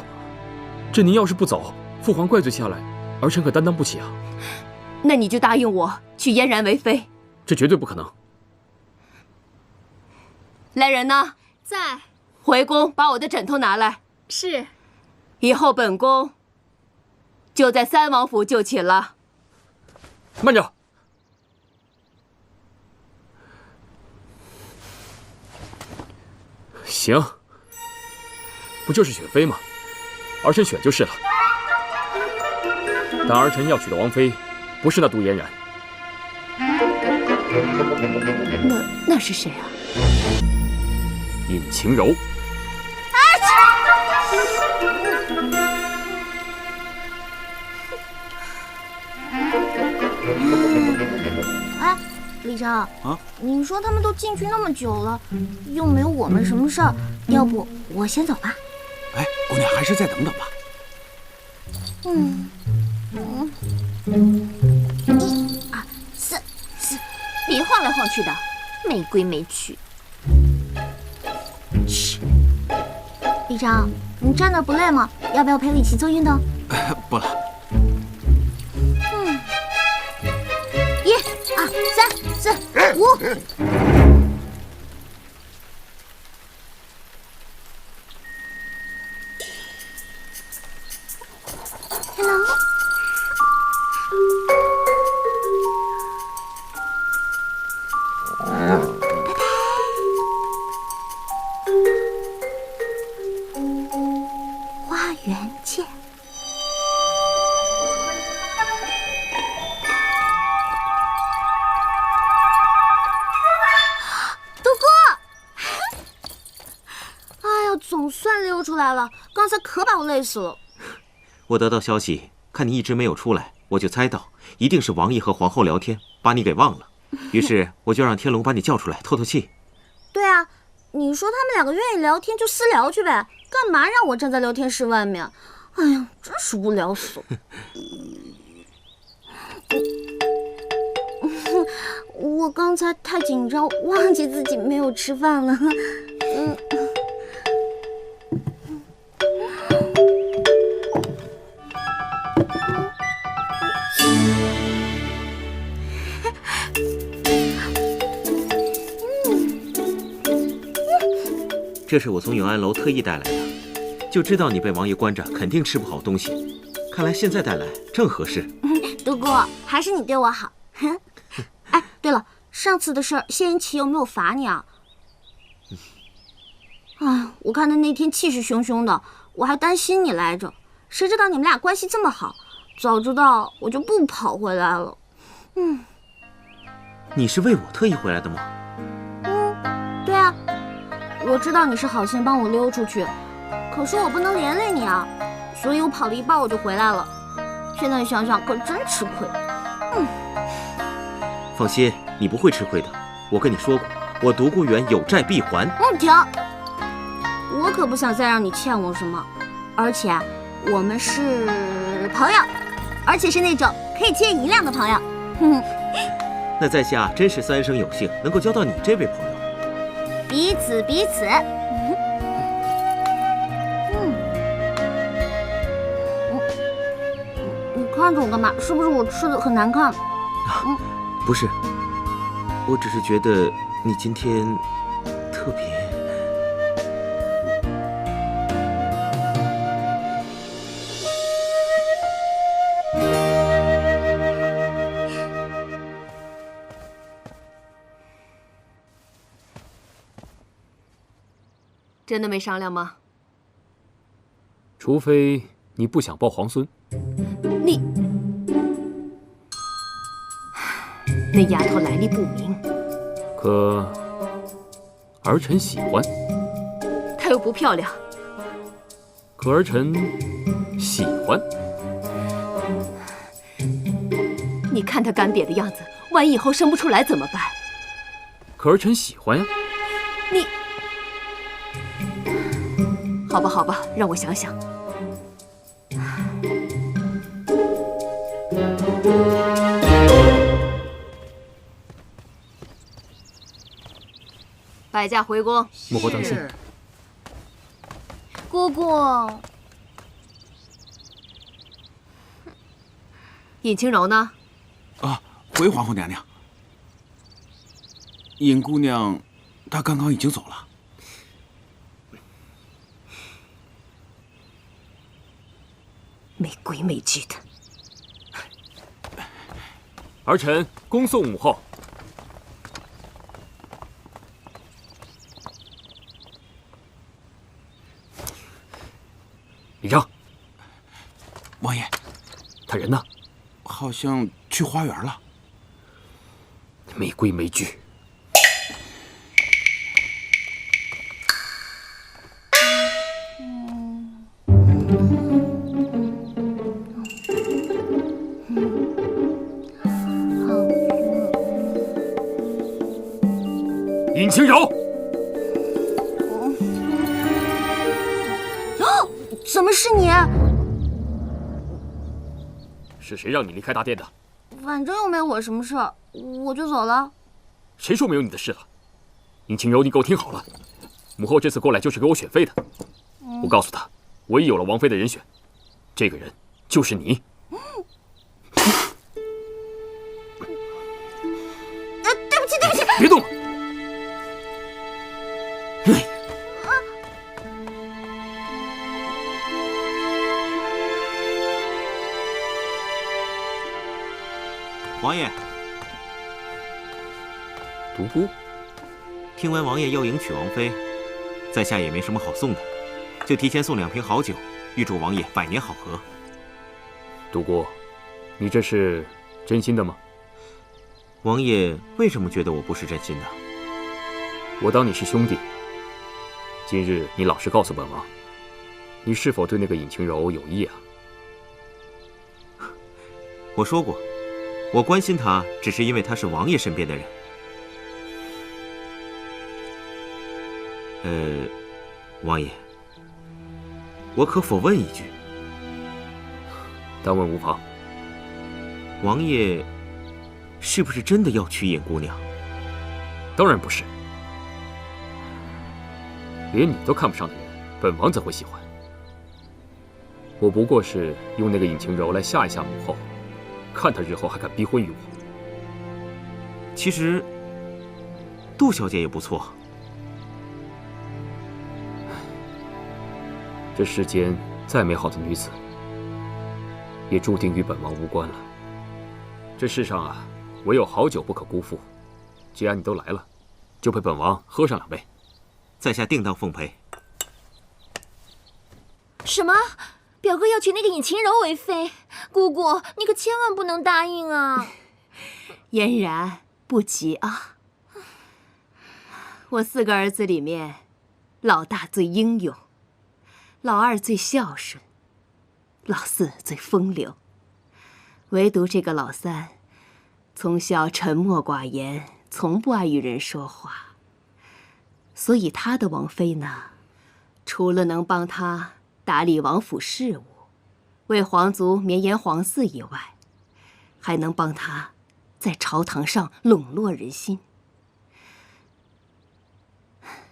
这您要是不走，父皇怪罪下来，儿臣可担当不起啊。那你就答应我娶嫣然为妃。这绝对不可能。来人呐，在。回宫把我的枕头拿来。是。以后本宫就在三王府就寝了。慢着。行，不就是选妃吗？儿臣选就是了。但儿臣要娶的王妃，不是那杜嫣然。那是谁啊？尹晴柔。哎，李成啊，你说他们都进去那么久了，又没有我们什么事儿，要不我先走吧？哎，姑娘还是再等等吧。1、2、3，别晃来晃去的，没规没矩。嘘，李成，你站那不累吗？要不要陪我一起做运动？不了。1、2、3、4、5。Hello。花园见。杜哥，哎呀，总算溜出来了，刚才可把我累死了。我得到消息，看你一直没有出来，我就猜到一定是王爷和皇后聊天，把你给忘了。于是我就让天龙把你叫出来透透气。对啊，你说他们两个愿意聊天就私聊去呗，干嘛让我站在聊天室外面？哎呀，真是无聊死了。我刚才太紧张，忘记自己没有吃饭了。这是我从永安楼特意带来的，就知道你被王爷关着，肯定吃不好东西。看来现在带来正合适。杜哥，还是你对我好。哎，对了，上次的事儿，谢延琪有没有罚你啊？哎，我看他那天气势汹汹的，我还担心你来着。谁知道你们俩关系这么好，早知道我就不跑回来了。你是为我特意回来的吗？对啊，我知道你是好心帮我溜出去，可是我不能连累你啊，所以我跑了一半我就回来了。现在想想可真吃亏。放心，你不会吃亏的。我跟你说过，我独孤远有债必还。停！我可不想再让你欠我什么，而且我们是朋友，而且是那种可以借1两的朋友。那在下真是三生有幸，能够交到你这位朋友。彼此彼此。你看着我干嘛？是不是我吃的很难看？不是，我只是觉得你今天特别。真的没商量吗？除非你不想抱皇孙。你那丫头来历不明，可儿臣喜欢，她又不漂亮。可儿臣喜欢。你看她干瘪的样子，万一以后生不出来怎么办？可儿臣喜欢呀。你，好吧，好吧，让我想想。摆驾回宫。母后当心。姑姑，尹清柔呢？啊，回皇后娘娘。尹姑娘，她刚刚已经走了。没规没矩的。儿臣恭送母后。李章，王爷，他人呢？好像去花园了。没规没矩。尹清柔，怎么是你？是谁让你离开大殿的？反正又没我什么事儿，我就走了。谁说没有你的事了？尹清柔，你给我听好了，母后这次过来就是给我选妃的。我告诉她，我已有了王妃的人选，这个人就是你。对不起，对不起，别动！王爷，独孤，听闻王爷要迎娶王妃，在下也没什么好送的，就提前送2瓶好酒，预祝王爷百年好合。独孤，你这是真心的吗？王爷为什么觉得我不是真心的？我当你是兄弟。今日你老实告诉本王，你是否对那个尹清柔有意啊？我说过，我关心她，只是因为她是王爷身边的人。王爷，我可否问一句？但问无妨。王爷是不是真的要娶尹姑娘？当然不是。连你都看不上的人，本王怎会喜欢？我不过是用那个尹清柔来吓一吓母后，看她日后还敢逼婚于我。其实，杜小姐也不错。这世间再美好的女子，也注定与本王无关了。这世上啊，唯有好酒不可辜负。既然你都来了，就陪本王喝上2杯。在下定当奉陪。什么？表哥要娶那个尹清柔为妃？姑姑，你可千万不能答应啊！嫣然，不急啊。我4个儿子里面，老大最英勇，老2最孝顺，老4最风流，唯独这个老3，从小沉默寡言，从不爱与人说话。所以他的王妃呢，除了能帮他打理王府事务，为皇族绵延皇嗣以外，还能帮他在朝堂上笼络人心。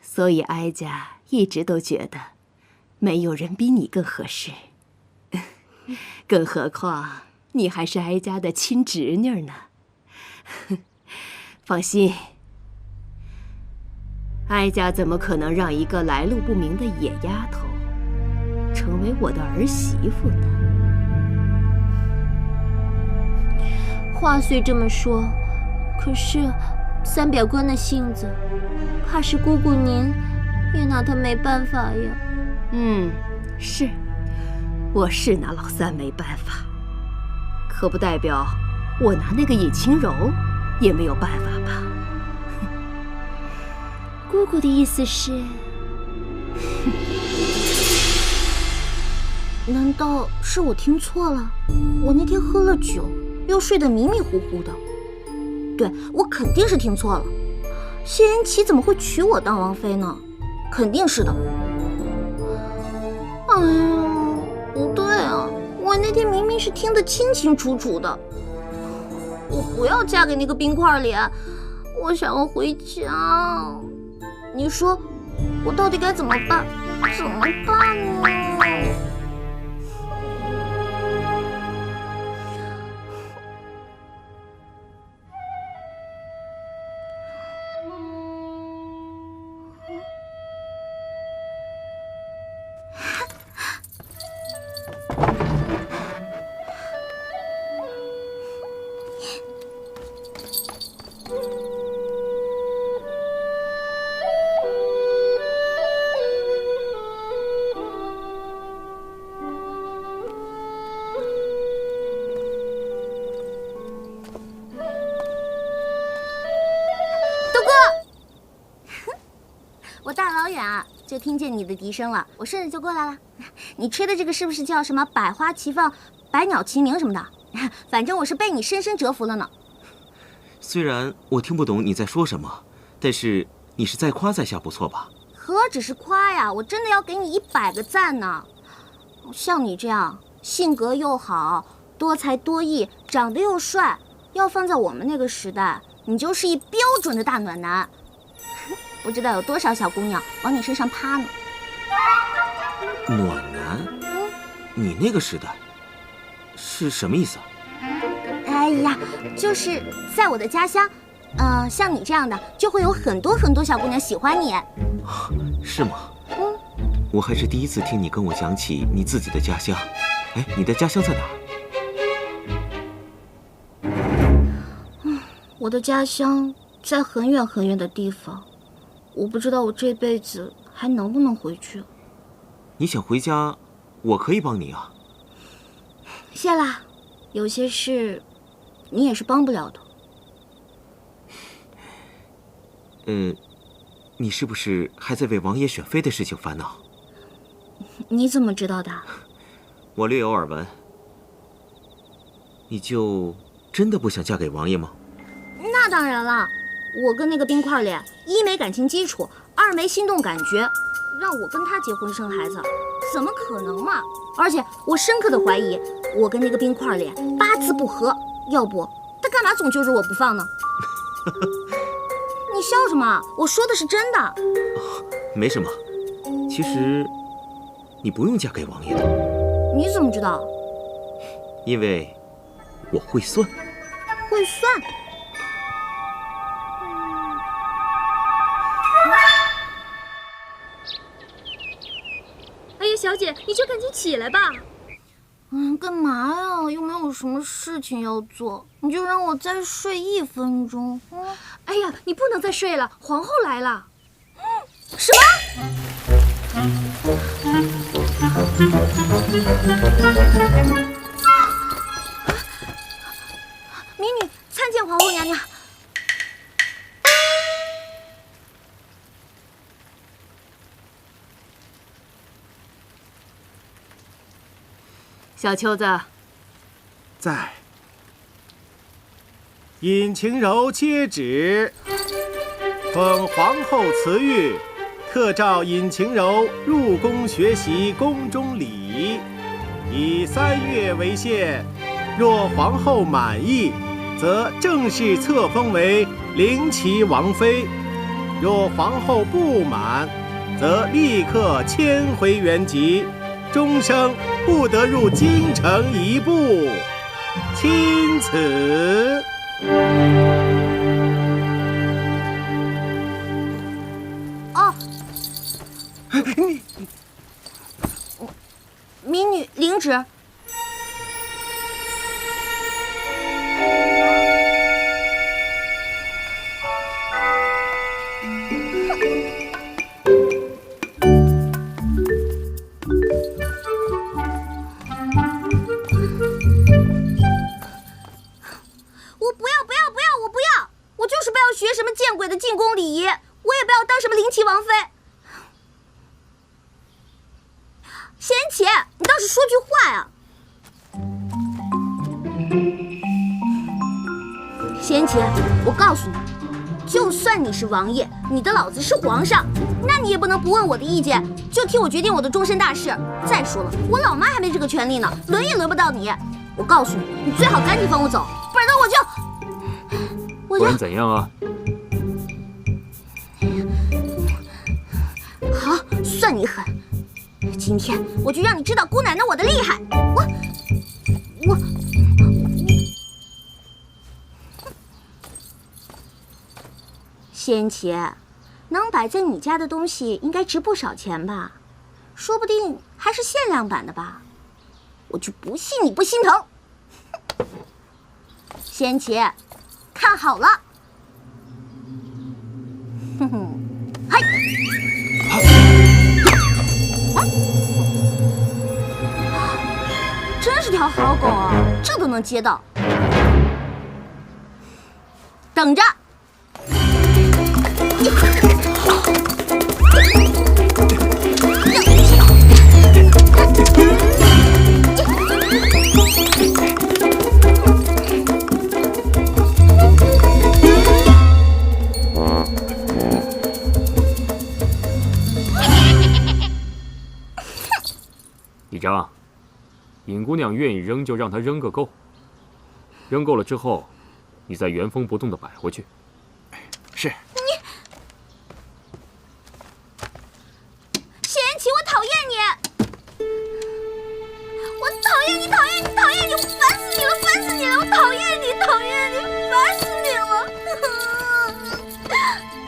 所以哀家一直都觉得，没有人比你更合适。更何况你还是哀家的亲侄女呢。放心，哀家怎么可能让一个来路不明的野丫头成为我的儿媳妇呢？话虽这么说，可是三表哥那性子，怕是姑姑您也拿他没办法呀。是，我是拿老三没办法，可不代表我拿那个尹清柔也没有办法吧？姑姑的意思是，难道是我听错了？我那天喝了酒，又睡得迷迷糊糊的。对，我肯定是听错了。谢云奇怎么会娶我当王妃呢？肯定是的。哎呀，不对啊，我那天明明是听得清清楚楚的。我不要嫁给那个冰块脸，我想要回家。你说，我到底该怎么办？怎么办呢？我大老远啊就听见你的笛声了，我顺着就过来了。你吹的这个是不是叫什么百花齐放、百鸟齐鸣什么的？反正我是被你深深折服了呢。虽然我听不懂你在说什么，但是你是在夸在下不错吧？何止是夸呀，我真的要给你100个赞呢。像你这样性格又好、多才多艺、长得又帅，要放在我们那个时代，你就是一标准的大暖男。不知道有多少小姑娘往你身上趴呢。暖男？你那个时代是什么意思啊？哎呀，就是在我的家乡，像你这样的就会有很多很多小姑娘喜欢你。是吗？我还是第一次听你跟我讲起你自己的家乡。哎，你的家乡在哪儿？我的家乡在很远很远的地方，我不知道我这辈子还能不能回去。你想回家，我可以帮你啊。谢啦，有些事你也是帮不了的。你是不是还在为王爷选妃的事情烦恼？你怎么知道的？我略有耳闻。你就真的不想嫁给王爷吗？那当然了，我跟那个冰块脸，一没感情基础，二没心动感觉，让我跟他结婚生孩子，怎么可能嘛？而且我深刻的怀疑，我跟那个冰块脸八字不合，要不他干嘛总揪着我不放呢？你笑什么？我说的是真的。没什么，其实你不用嫁给王爷的。你怎么知道？因为我会算。会算？哎呀，小姐，你就赶紧起来吧。干嘛呀？又没有什么事情要做，你就让我再睡1分钟。哎呀，你不能再睡了，皇后来了。什么？民女参见皇后娘娘。小秋子，在。尹晴柔接旨，奉皇后慈谕，特召尹晴柔入宫学习宫中礼仪，以3月为限。若皇后满意，则正式册封为灵齐王妃；若皇后不满，则立刻迁回原籍，终生不得入京城一步。钦此。你民女领旨。学什么见鬼的进宫礼仪，我也不要当什么灵齐王妃。贤妻，你倒是说句话呀！贤妻，我告诉你，就算你是王爷，你的老子是皇上，那你也不能不问我的意见，就替我决定我的终身大事。再说了，我老妈还没这个权利呢，轮也轮不到你。我告诉你，你最好赶紧放我走，不然我就……不然怎样啊？好，算你狠！今天我就让你知道姑奶奶我的厉害！我，仙妻，能摆在你家的东西应该值不少钱吧？说不定还是限量版的吧？我就不信你不心疼！仙妻，看好了！哼哼，嗨！真是条好狗啊，这都能接到。等着！李章，尹姑娘愿意扔就让她扔个够，扔够了之后，你再原封不动地摆回去。是。贤妻，我讨厌你！我讨厌你，讨厌你，讨厌你！我烦死你了，烦死你了！我讨厌你，讨厌你，烦死你了！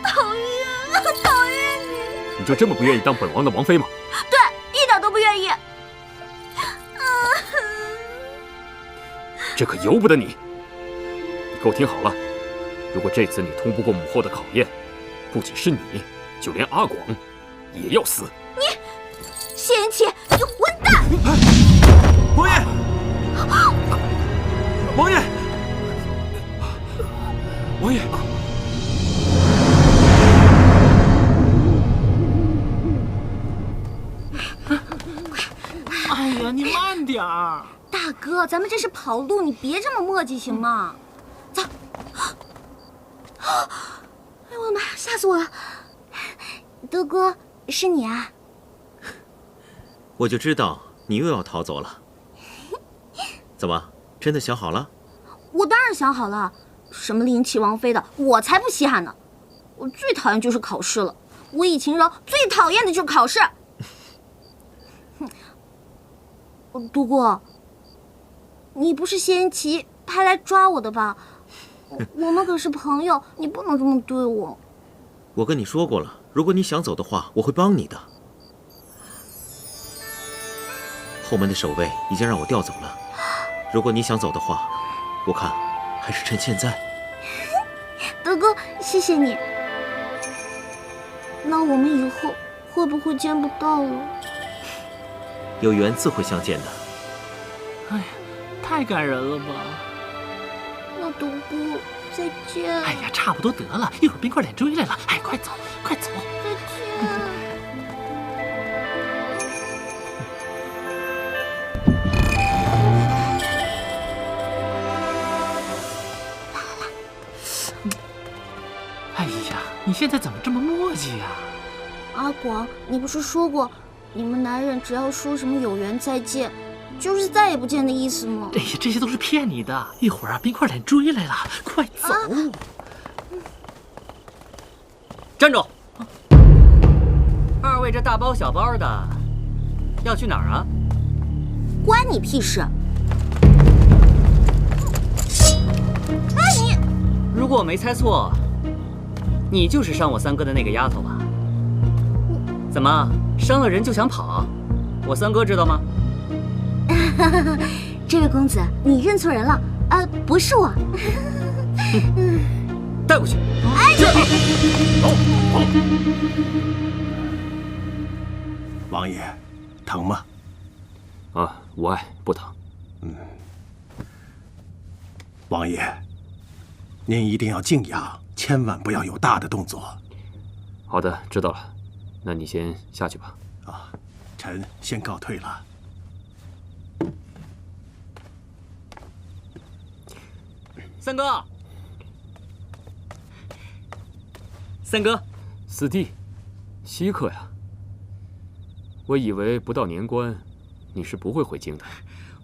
讨厌你！你就这么不愿意当本王的王妃吗？对，一点都不愿意。这可由不得你！你给我听好了，如果这次你通不过母后的考验，不仅是你，就连阿广也要死。你，贤妻，你混蛋！王爷，王爷，王爷！哎呀，你慢点儿！大哥，咱们这是跑路，你别这么磨叽行吗？走！哎呦我的妈，吓死我了！德哥，是你啊？我就知道你又要逃走了。怎么，真的想好了？我当然想好了，什么灵齐王妃的，我才不稀罕呢！我最讨厌就是考试了，我以晴柔最讨厌的就是考试。独孤，你不是仙琪派来抓我的吧？我们可是朋友，你不能这么对我。我跟你说过了，如果你想走的话，我会帮你的。后门的守卫已经让我调走了，如果你想走的话，我看还是趁现在。德哥，谢谢你。那我们以后会不会见不到了？有缘自会相见的。哎呀，太感人了吧！那独孤，再见。哎呀，差不多得了，一会儿冰块脸追来了，哎，快走，快走！再见。哎呀，你现在怎么这么磨叽呀？阿广，你不是说过，你们男人只要说什么有缘再见，就是再也不见的意思吗？哎呀，这些都是骗你的。一会儿啊，冰块脸追来了，快走！站住！二位这大包小包的，要去哪儿啊？关你屁事！哎，你！如果我没猜错，你就是伤我三哥的那个丫头吧？怎么，伤了人就想跑，我三哥知道吗？这位公子，你认错人了，不是我。带过去。哎，走。王爷，疼吗？啊，无碍，不疼。王爷，您一定要静养，千万不要有大的动作。好的，知道了。那你先下去吧。啊，臣先告退了。三哥，三哥，四弟，稀客呀！我以为不到年关，你是不会回京的。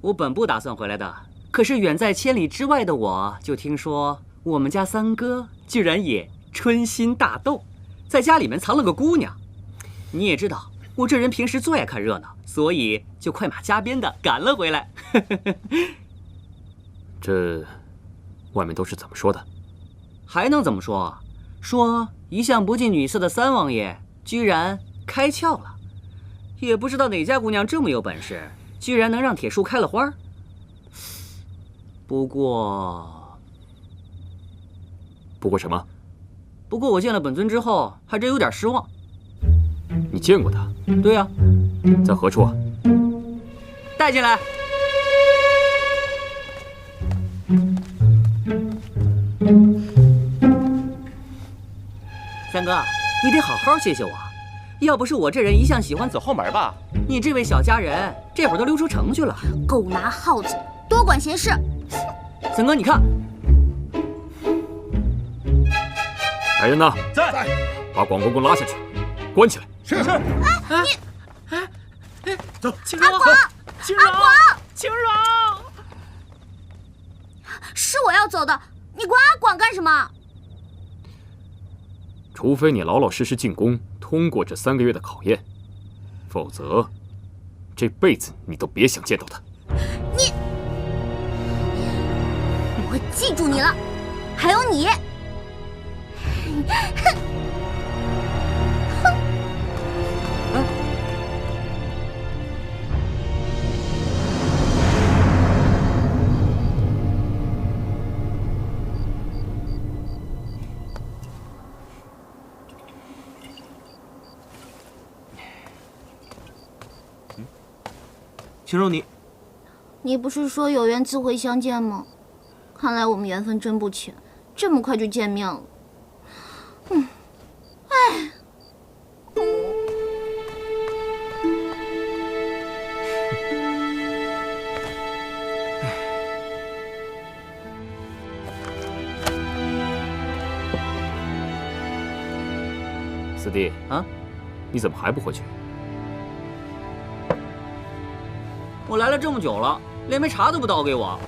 我本不打算回来的，可是远在千里之外的我，就听说我们家三哥居然也春心大动，在家里面藏了个姑娘。你也知道，我这人平时最爱看热闹，所以就快马加鞭的赶了回来。这外面都是怎么说的？还能怎么说？说一向不近女色的三王爷居然开窍了，也不知道哪家姑娘这么有本事，居然能让铁树开了花。不过什么？不过我见了本尊之后，还真有点失望。你见过他？对呀。在何处啊？带进来。三哥，你得好好谢谢我。要不是我这人一向喜欢走后门吧，你这位小家人这会儿都溜出城去了。狗拿耗子，多管闲事。三哥，你看，来人呐，在，把广公公拉下去，关起来。是。走，青柔，青柔，青柔，是我要走的，你管阿广干什么？除非你老老实实进宫，通过这3个月的考验，否则这辈子你都别想见到他。我记住你了，还有你。青柔，你不是说有缘自会相见吗？看来我们缘分真不浅，这么快就见面了。四弟啊，你怎么还不回去？我来了这么久了，连杯茶都不倒给我，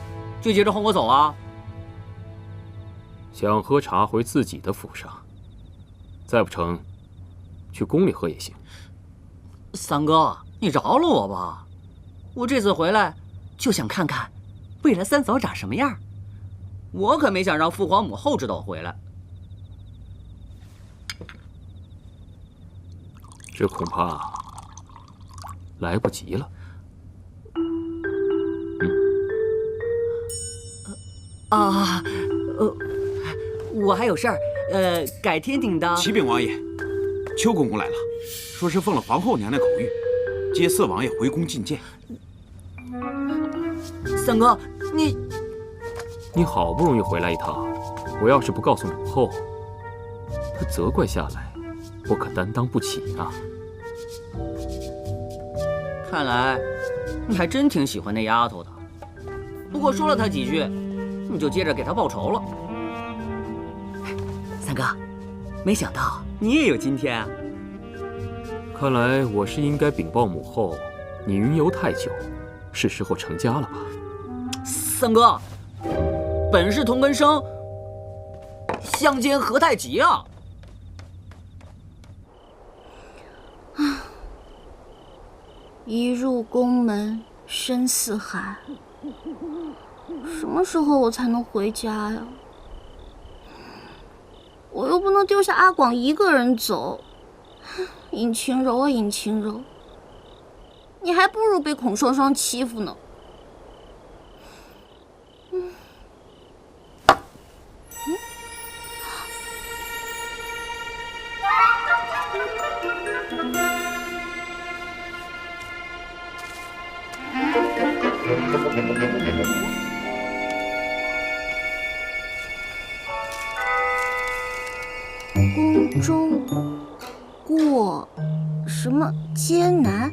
就急着轰我走啊？想喝茶回自己的府上，再不成，去宫里喝也行。三哥，你饶了我吧，我这次回来就想看看未来三嫂长什么样，我可没想让父皇母后知道我回来。这恐怕来不及了。我还有事儿，改天顶当。启禀王爷，邱公公来了，说是奉了皇后娘娘口谕，接四王爷回宫觐见。三哥，你好不容易回来一趟，我要是不告诉母后，她责怪下来，我可担当不起啊。看来你还真挺喜欢那丫头的。不过说了她几句，你就接着给她报仇了。三哥，没想到你也有今天啊！看来我是应该禀报母后，你云游太久，是时候成家了吧？三哥，本是同根生，相煎何太急啊！一入宫门深似海，什么时候我才能回家呀？我又不能丢下阿广一个人走。尹晴柔啊，尹晴柔，你还不如被孔双双欺负呢。宫中过什么艰难，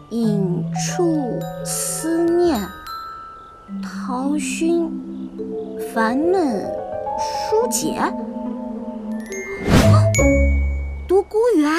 隐处思念，陶熏烦闷疏解。独孤园。